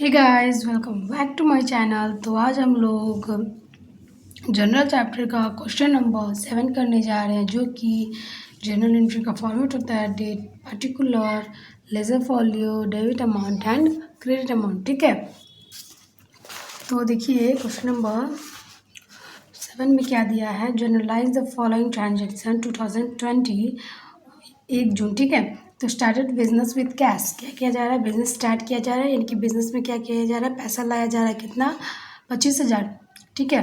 Hey guys, welcome back to my channel. तो आज हम लोग जनरल चैप्टर का क्वेश्चन नंबर 7 करने जा रहे हैं, जो कि जनरल एंट्री का फॉर्मेट होता है date, particular, ledger folio, debit amount and credit amount. ठीक है, तो देखिए क्वेश्चन नंबर 7 में क्या दिया है। जनरलाइज द फॉलोइंग ट्रांजेक्शन 2020 1 जून। ठीक है, तो स्टार्टेड बिजनेस विद कैश। क्या किया जा रहा है? बिजनेस स्टार्ट किया जा रहा है, यानी कि बिजनेस में क्या किया जा रहा है? पैसा लाया जा रहा है। कितना? 25,000। ठीक है,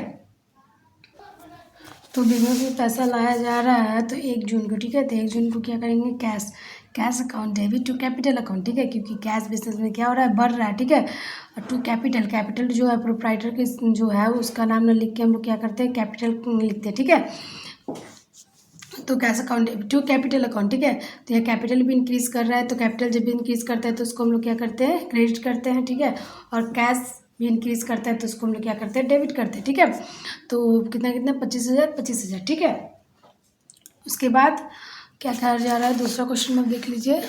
तो बिजनेस में पैसा लाया जा रहा है तो 1 जून को। ठीक है, तो 1 जून को क्या करेंगे? Cash cash account debit to capital account. ठीक है, क्योंकि कैश बिजनेस में क्या हो रहा है? बढ़ रहा है। ठीक है, और टू कैपिटल, कैपिटल जो है प्रोप्राइटर के जो है उसका नाम ना लिख के हम लोग क्या करते हैं? कैपिटल लिखते हैं। ठीक है, तो cash account to capital account. ठीक है, तो यह कैपिटल भी इंक्रीज कर रहा है, तो कैपिटल जब भी इंक्रीज करता है तो उसको हम लोग क्या करते हैं? क्रेडिट करते हैं। ठीक है, और कैश भी इंक्रीज करता है तो उसको हम लोग क्या करते हैं? डेबिट करते हैं। ठीक है, तो कितना कितना? 25,000 25,000। ठीक है, उसके बाद क्या कहा जा रहा है? दूसरा क्वेश्चन में देख लीजिए।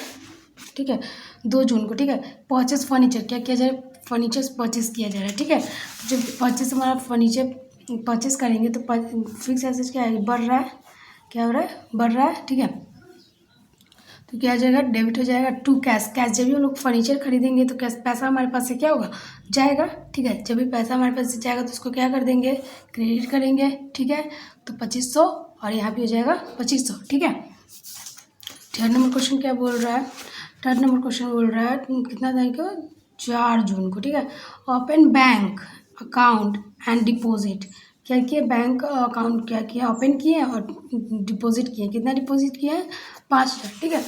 ठीक है, 2 जून को। ठीक है, परचेस फर्नीचर। क्या किया जा रहा है? फर्नीचर परचेस किया जा रहा है। ठीक है, जब परचेस हमारा फर्नीचर परचेस करेंगे तो फिक्स एसेट क्या है? बढ़ रहा है। क्या हो रहा है? बढ़ रहा है। ठीक है, तो क्या हो जाएगा? डेबिट हो जाएगा टू कैश। कैश जब भी हम लोग फर्नीचर खरीदेंगे तो कैश पैसा हमारे पास से क्या होगा? जाएगा। ठीक है, जब भी पैसा हमारे पास से जाएगा तो उसको क्या कर देंगे? क्रेडिट करेंगे। ठीक है, तो 2500 और यहाँ भी हो जाएगा 2500। ठीक है, थर्ड नंबर क्वेश्चन क्या बोल रहा है? थर्ड नंबर क्वेश्चन बोल रहा है कितना तारीख को? 4 जून को। ठीक है, open bank account and deposit. क्या किए? बैंक अकाउंट क्या किया? ओपन किए और डिपॉजिट किए। कितना डिपॉजिट किया है? 5,000। ठीक है,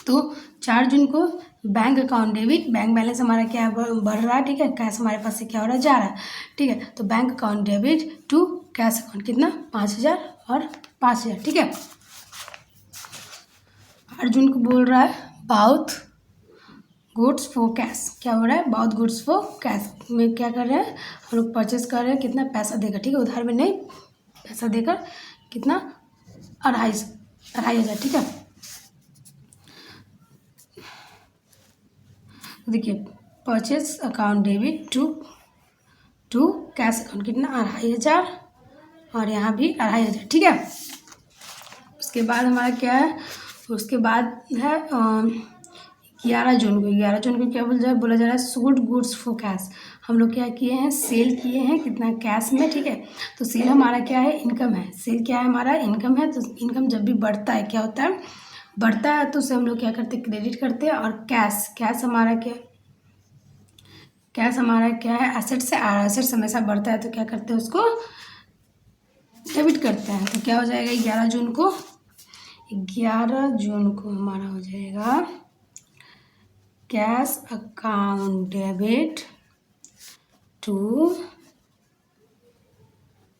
तो 4 जून को bank account debit, bank balance हमारा क्या बढ़ रहा है। ठीक है, कैश हमारे पास से क्या हो रहा है? जा रहा है। ठीक है, तो bank account debit to cash account कितना? 5,000 और 5,000। ठीक है, 8 जून को बोल रहा है बाउथ गुड्स फॉर कैश। क्या हो रहा है? बाउथ गुड्स फॉर कैश में क्या कर रहे हैं हम लोग? परचेस कर रहे हैं। कितना पैसा देकर? ठीक है, उधार में नहीं, पैसा देकर। कितना? 2,500। ठीक है, देखिए purchase account debit to to cash account कितना? 2,500 और यहाँ भी 2,500। ठीक है, उसके बाद हमारा क्या है? उसके बाद है 11 जून को। 11 जून को क्या बोला जा रहा है? Sold goods for cash. हम लोग क्या किए हैं? सेल किए हैं। कितना? कैश में। ठीक है, तो सेल हमारा क्या है? इनकम है। सेल क्या है? हमारा इनकम है। तो इनकम जब भी बढ़ता है क्या होता है? बढ़ता है, तो उसे हम लोग क्या करते हैं? क्रेडिट करते हैं। और कैश कैश हमारा क्या? कैश हमारा क्या है? एसेट से। एसेट्स हमेशा बढ़ता है तो क्या करते हैं? उसको डेबिट करते हैं। तो क्या हो जाएगा? 11 जून को? 11 जून को हमारा हो जाएगा cash account debit to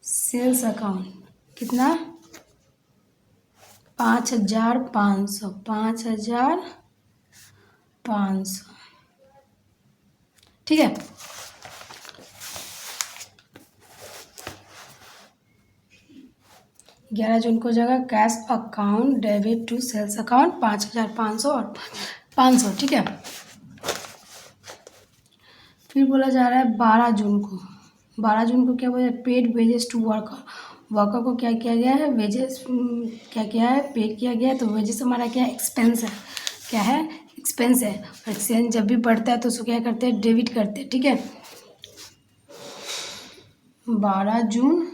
sales account. कितना? 5,500। 5,500। ठीक है, 11 जून को हो जाएगा cash account debit to sales account 5,500 और 500। ठीक है, फिर बोला जा रहा है 12 जून को। 12 जून को क्या बोला? Paid wages to worker. Worker को क्या किया गया है? वेजेस क्या किया है? पेड किया गया है। तो वेजेस हमारा क्या है? एक्सपेंस है। क्या है? एक्सपेंस है। और एक्सपेंस जब भी बढ़ता है तो उसको क्या करते हैं? डेबिट करते हैं। ठीक है, 12 June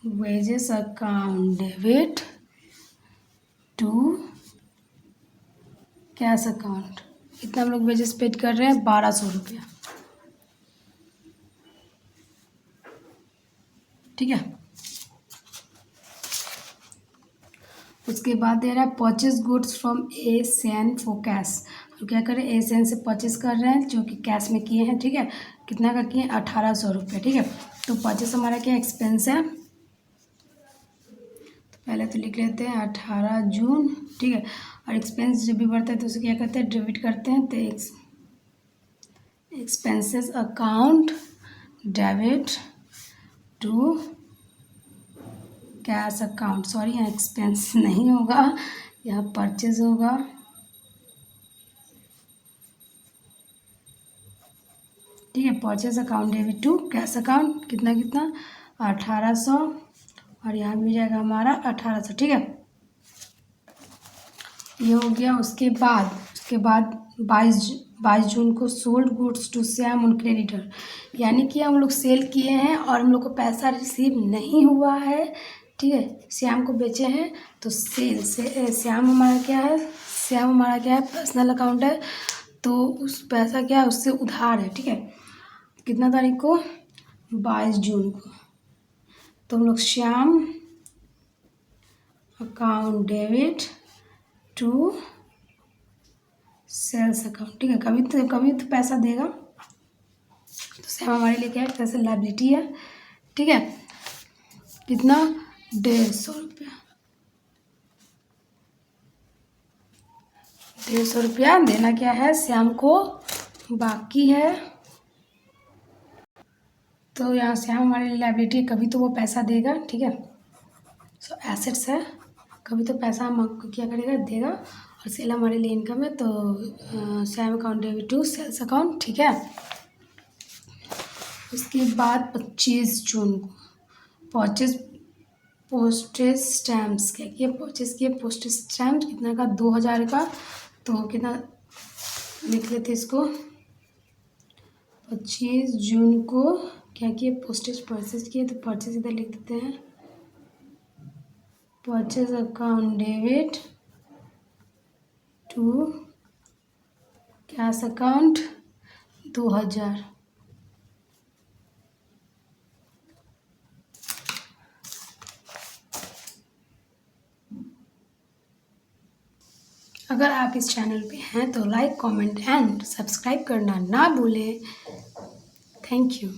wages account debit to cash account. कितना हम लोग वेजेस पेड कर रहे हैं? 1,200 रुपया। ठीक है, उसके बाद दे रहा है purchase goods from Asian for cash. तो क्या करें? एशियन से परचेज कर रहे हैं जो कि कैश में किए हैं। ठीक है, कितना का किए? 1,800 रुपये। ठीक है, तो परचेस हमारा क्या एक्सपेंस है? तो पहले तो लिख लेते हैं 18 जून। ठीक है, और एक्सपेंस जब भी बढ़ता है तो उसे क्या करते हैं? डेबिट करते हैं। तो expenses account debit to cash account. Sorry, यहाँ एक्सपेंस नहीं होगा, यहाँ परचेज होगा। ठीक है। Purchase account debit to cash account कितना कितना 1800 और यहाँ भी जाएगा हमारा 1800, ठीक है। ये हो गया। उसके बाद 22 जून को sold goods to Shyam on creditor, यानी कि हम लोग सेल किए हैं और हम लोग को पैसा रिसीव नहीं हुआ है, ठीक है। श्याम को बेचे हैं तो सेल से श्याम हमारा क्या है पर्सनल अकाउंट है, तो उस पैसा क्या है उससे उधार है, ठीक है। कितना तारीख को 22 जून को, तो हम लोग Shyam account debit to sales account, ठीक है। कभी तो पैसा देगा, तो श्याम हमारे लिए क्या है पैसा लायबिलिटी है, ठीक है। कितना 150 रुपया, 150 रुपया देना क्या है श्याम को बाकी है, तो यहाँ श्याम हमारे लिए लायबिलिटी, कभी तो वो पैसा देगा, ठीक है। सो एसेट्स है, कभी तो पैसा हम आपको क्या करेगा देगा, और सेल हमारे लिए इनकम है, तो Shyam account debit to sales account, ठीक है। उसके बाद 25 जून को परचेज पोस्टेज स्टैम्प्स क्या किया, परचेज किए पोस्टेज स्टैम्प कितना का 2000 का, तो कितना लिख लेते इसको। 25 जून को क्या किए पोस्टेज परचेज किए, तो परचेज इधर लिख देते हैं, purchase account debit to cash account 2000। अगर आप इस चैनल पे हैं तो लाइक कमेंट एंड सब्सक्राइब करना ना भूलें। Thank you.